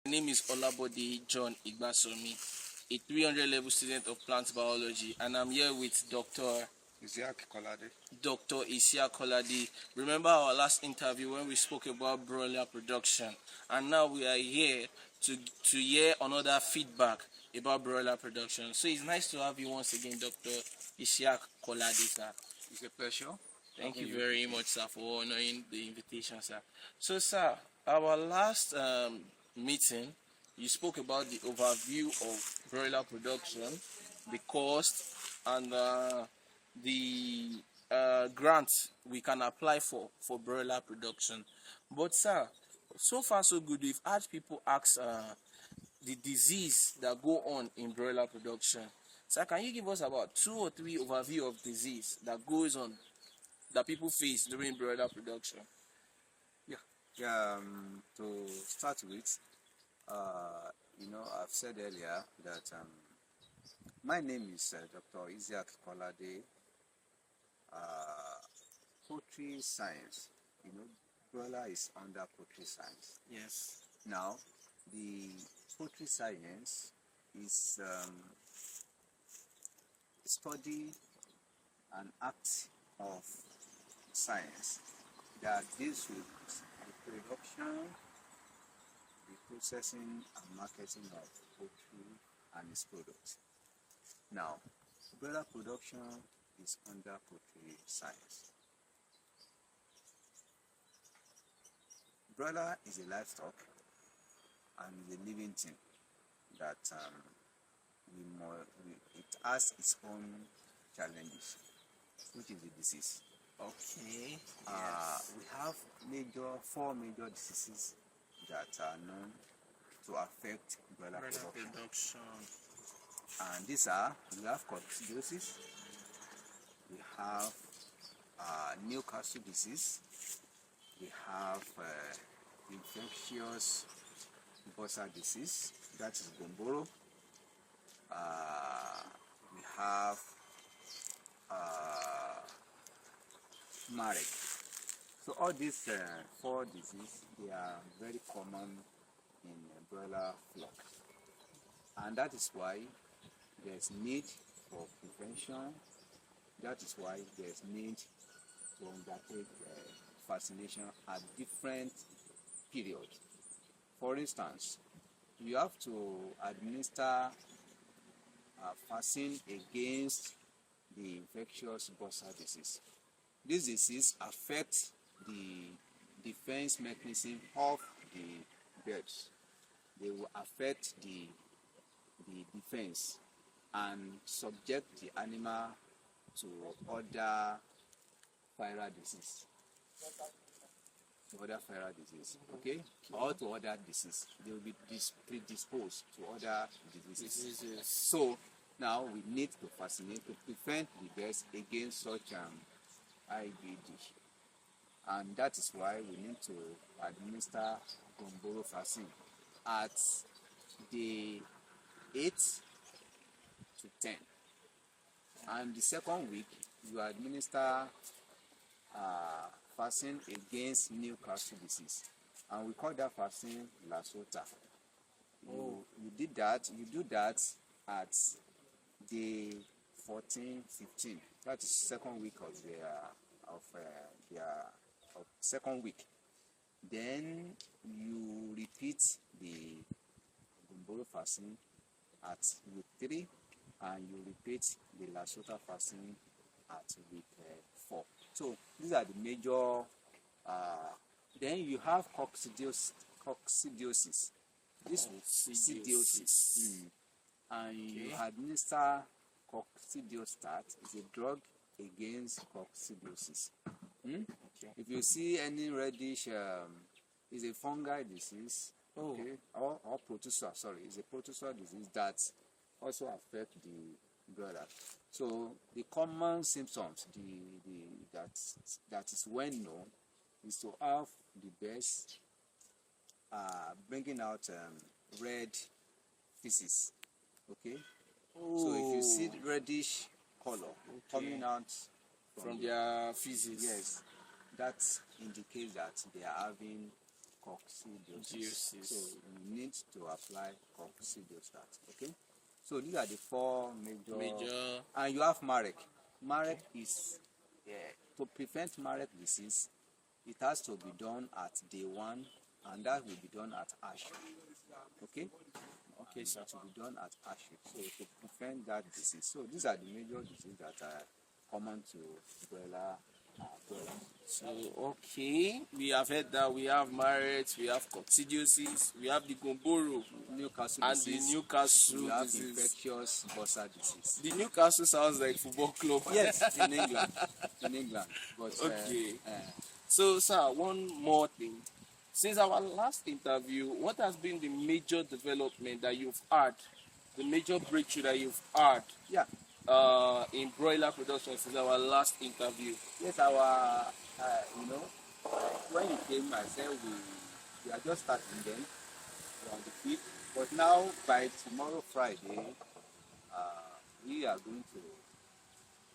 My name is Olabode John Igbasomi, a 300 level student of plant biology, and I'm here with Dr. Isiaq Kolade. Remember our last interview when we spoke about broiler production, and now we are here to hear another feedback about broiler production. So it's nice to have you once again, Dr. Isiaq Kolade, sir. It's a pleasure. Thank you very much, sir, for honoring the invitation, sir. So, sir, our last meeting, you spoke about the overview of broiler production, the cost, and the grants we can apply for broiler production. But, sir, so far so good. We've had people ask the disease that go on in broiler production. Sir, can you give us about 2 or 3 overview of disease that goes on that people face during broiler production? To start with, I've said earlier that my name is Dr. Isiaq Kolade. Poultry science, broiler is under poultry science. Yes. Now, the poultry science is study an act of science that deals with the production, the processing and marketing of poultry and its products. Now, broiler production is under poultry science. Broiler is a livestock and is a living thing that it has its own challenges, which is the disease. Okay. We have 4 major diseases that are known to affect broiler production. And these are, we have coccidiosis, we have Newcastle disease, we have infectious bursar disease, that is Gomboro, we have Marek. So all these 4 diseases, they are very common in broiler flock, and that is why there's need for prevention. That is why there's need to undertake vaccination at different periods. For instance, you have to administer vaccine against the infectious bursar disease. This disease affects the defense mechanism of the birds. They will affect the defense and subject the animal to other viral disease. Okay? Or to other disease. They will be predisposed to other diseases. So now we need to vaccinate to prevent the birds against such IBD. And that is why we need to administer Gomboro vaccine at day 8 to 10. And the second week, you administer vaccine against Newcastle disease. And we call that vaccine Lasota. You do that at day 14, 15. That is second week of second week. Then you repeat the Gomboro vaccine at week 3, and you repeat the Lasota vaccine at week 4. So these are the major. Then you have coccidiosis. This coccidiosis. And you administer coccidiostat. It's a drug against coccidiosis. Okay. If you see any reddish, it's a fungal disease. Okay, or protozoa. Sorry, it's a protozoa disease that also affect the broiler. So the common symptoms, that is well known, is to have the birds bringing out red feces. Okay. So if you see the reddish color coming out from their feces, yes, that indicates that they are having coccidiosis. So you need to apply coccidiostat. Okay. So these are the four major. And you have Marek. Marek is to prevent Marek disease. It has to be done at day 1, and that will be done at ASH. Okay. Okay, so to be done at ASH. So to prevent that disease. So these are the major diseases that are common to broiler. So okay, we have heard that we have Marek, we have coccidiosis, we have the Gomboro, Newcastle and disease. the Newcastle We have disease. infectious bursar disease. The Newcastle sounds like football club. Yes, in England. In England. But, Okay. So, sir, one more thing. Since our last interview, what has been the major development that you've had, the major breakthrough that you've had in broiler production since our last interview? Yes, when you came, I said we are just starting then, we're on the 5th. But now, by tomorrow, Friday, we are going to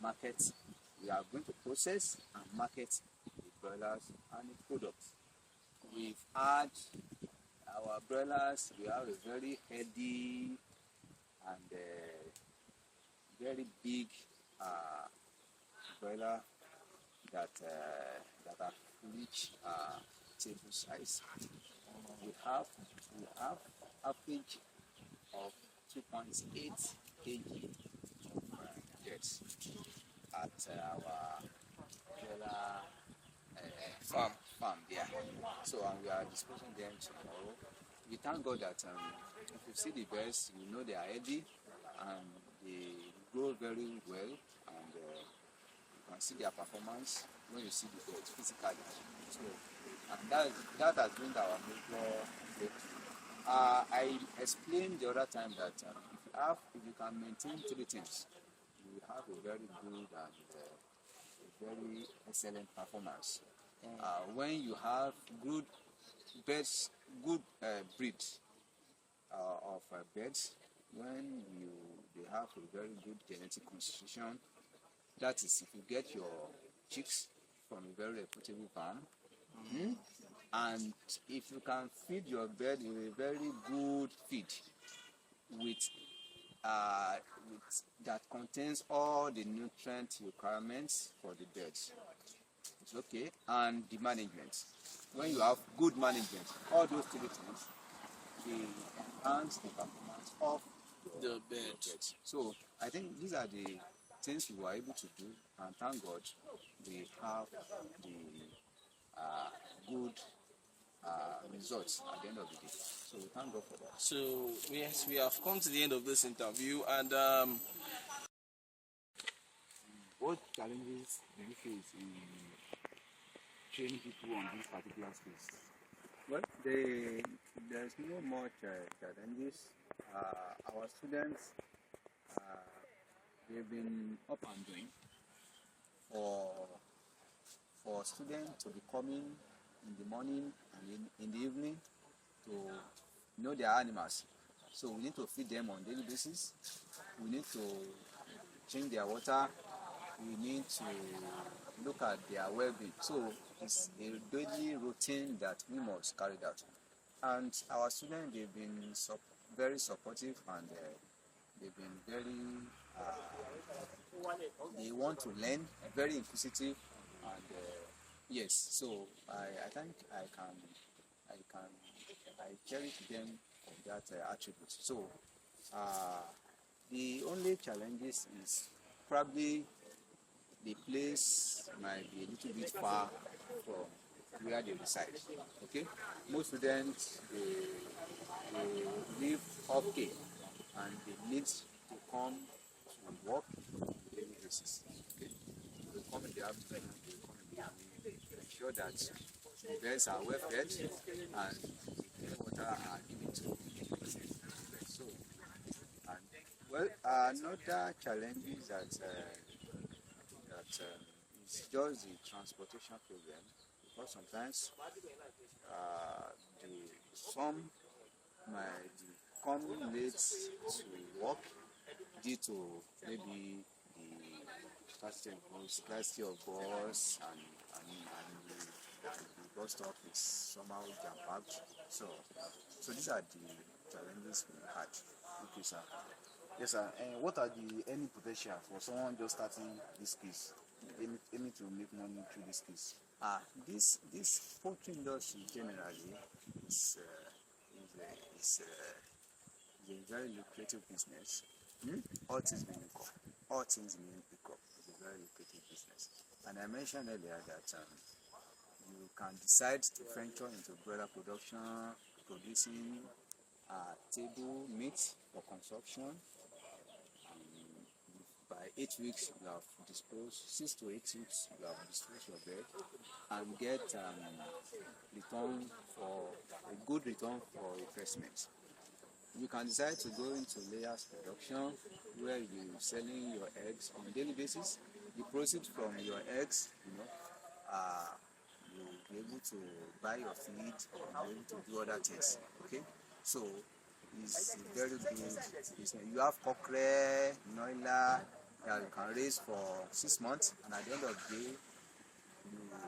market, we are going to process and market the broilers and the products. We've had our broilers, we have a very healthy and very big broiler that have reached table size. We have average of 2.8 kg yes, at our broiler farm there. So we are disposing them tomorrow. We thank God that if you see the birds, you know they are healthy and they grow very well, and you can see their performance when you see the birds physically. So, and that has been our major breakthrough. I explained the other time that if you can maintain 3 things, you will have a very good and a very excellent performance. When you have good birds, good breed of birds, when they have a very good genetic constitution, that is, if you get your chicks from a very reputable farm, and if you can feed your bird with a very good feed with that contains all the nutrient requirements for the birds, it's okay. And the management, when you have good management, all those 3 things, they enhance the performance of The birds. So I think these are the things we were able to do, and thank God we have the good results at the end of the day. So we thank God for that. So yes, we have come to the end of this interview, and what challenges do you face in training people on this particular space? Well, there's no much challenges. Our students, they've been up and doing. For students to be coming in the morning and in the evening to know their animals. So we need to feed them on a daily basis. We need to change their water. We need to look at their well-being. So it's a daily routine that we must carry out. And our students, they've been very supportive, and they've been very, they want to learn, very inquisitive, and yes, so I think I cherish them for that attribute. So the only challenges is probably the place might be a little bit far from where they reside. Okay, most students they live up here and they need to come to work on a daily basis. Okay, they come in the afternoon, they come in the evening, ensure that the birds are well fed and the clean water are given to them. So, and well, another challenge is that it's just the transportation problem, because sometimes some might come late to work due to maybe the scarcity of bus and the bus stop is somehow jam-packed. So these are the challenges we had. Okay, sir. Yes, sir. And what are the earning potential for someone just starting this case, aiming to make money through this case? This poultry industry generally is a very lucrative business. All things being equal. All things being equal. It's a very lucrative business. And I mentioned earlier that you can decide to venture into broiler production, producing table meat for consumption. By 8 weeks, you have disposed, 6 to 8 weeks, you have disposed your bird and get return for a good return for investment. You can decide to go into layers production where you're selling your eggs on a daily basis. The proceeds from your eggs, you'll be able to buy your feed or be able to do other things. Okay, so it's very good business. You have cockerel, broiler that you can raise for 6 months, and at the end of the day,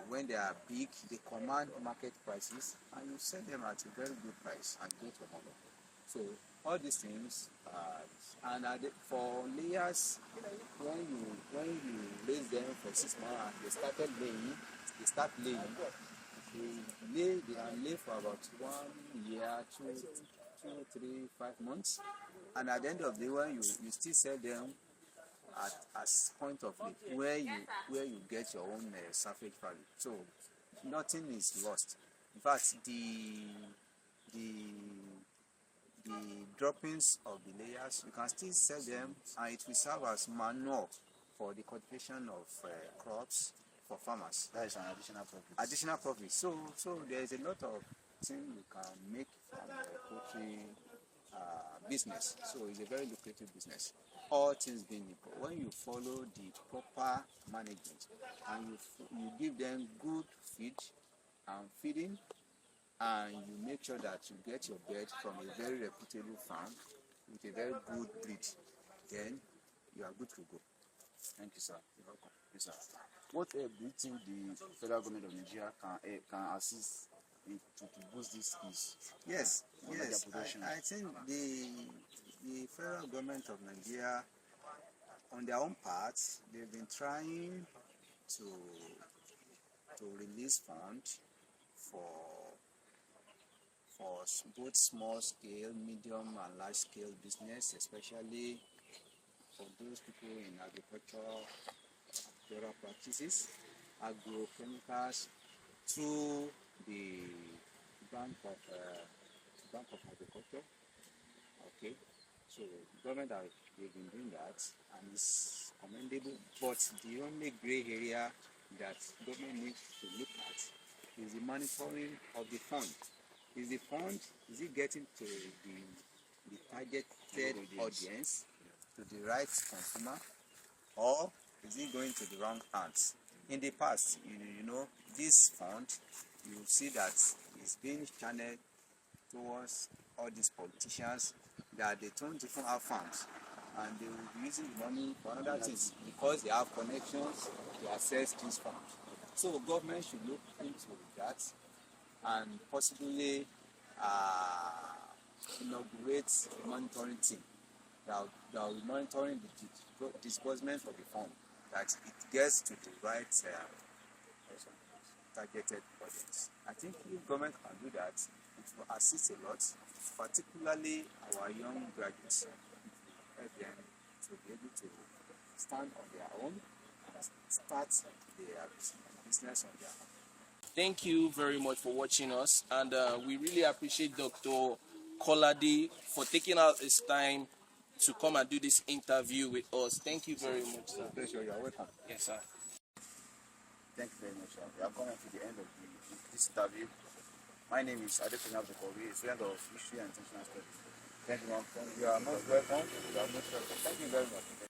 when they are big, they command market prices, and you sell them at a very good price and get your money. So all these things, for layers, when you raise them for 6 months and they start laying, they can lay for about 1 year, 2, 3, 5 months, and at the end of the day, when you still sell them as point of lay, where you get your own salvage value. So nothing is lost. In fact, the droppings of the layers, you can still sell them, and it will serve as manure for the cultivation of crops for farmers. That is an additional profit. Additional profit. So there is a lot of things you can make from poultry business. So it's a very lucrative business. All things being equal, when you follow the proper management and you give them good feed and feeding, and you make sure that you get your bird from a very reputable farm with a very good breed, then you are good to go. Thank you, sir. You're welcome. Yes, sir. What do you think the federal government of Nigeria can assist to boost this skills? Yes. I think the federal government of Nigeria, on their own part, they've been trying to release funds for both small scale, medium and large scale business, especially for those people in agricultural practices, agrochemicals, through the Bank of Agriculture. Okay, so the government they've been doing that, and it's commendable. But the only gray area that government needs to look at is the monitoring of the fund. Is it getting to the targeted audience, to the right consumer, or is it going to the wrong hands? In the past, this fund, you see that it's being channeled towards all these politicians that they don't even have funds, and they will be using the money for other things because they have connections to access these funds. So government should look into that and possibly inaugurate a monitoring team that will be monitoring the disbursement of the fund, that it gets to the right targeted audience. I think if government can do that, it will assist a lot, particularly our young graduates. It will help them to be able to stand on their own and start their business on their own. Thank you very much for watching us, and we really appreciate Dr. Kolade for taking out his time to come and do this interview with us. Thank you very much, sir. Pleasure, you are welcome. Yes, sir. Thank you very much, sir. We are coming to the end of this interview. My name is Adefina Bekobi, a student of History and International Studies. Thank you, ma'am. You are most welcome. You are most welcome. Thank you very much.